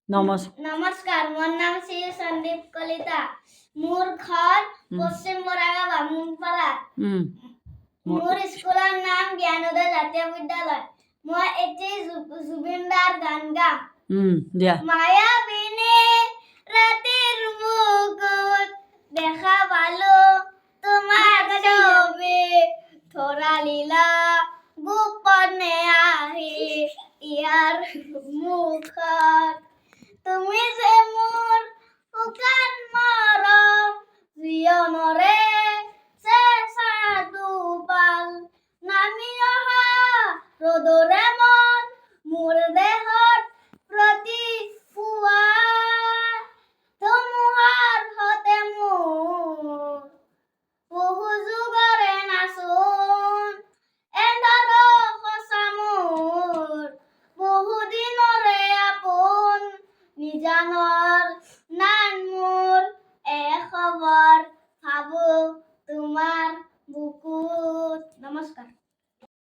নমস্কাৰ, মোৰ নাম শ্ৰী সন্দীপ কলিতা। মোৰ ঘৰ পশ্চিম বৰাগাঁও বামুণপাৰা। মোৰ স্কুলৰ নাম জ্ঞানোদয় জাতীয় বিদ্যালয়। মই এটি জুবিন দাৰ গান গাম। মায়াবিনী ৰাতিৰ বুকুত দেখা পালো তোমাৰ ছবি, ধৰা লীলা গোপনে আহি ইয়াৰ মুখত। তুমি যে মোৰ শুকান মৰম, জীৱনৰে চেঁচা দুপাল, নামি অহা ৰ'দৰে মন মোৰ দেহত প্ৰতিপুৱা, ধুমুহাৰ সতে মোৰ বহু যুগৰে নাচোন, এন্ধাৰো সঁচা মোৰ বহু দিনৰে আপোন, নিজানৰ নান মোৰ খবৰ ভাবো তোমাৰ বুকুত। নমস্কাৰ।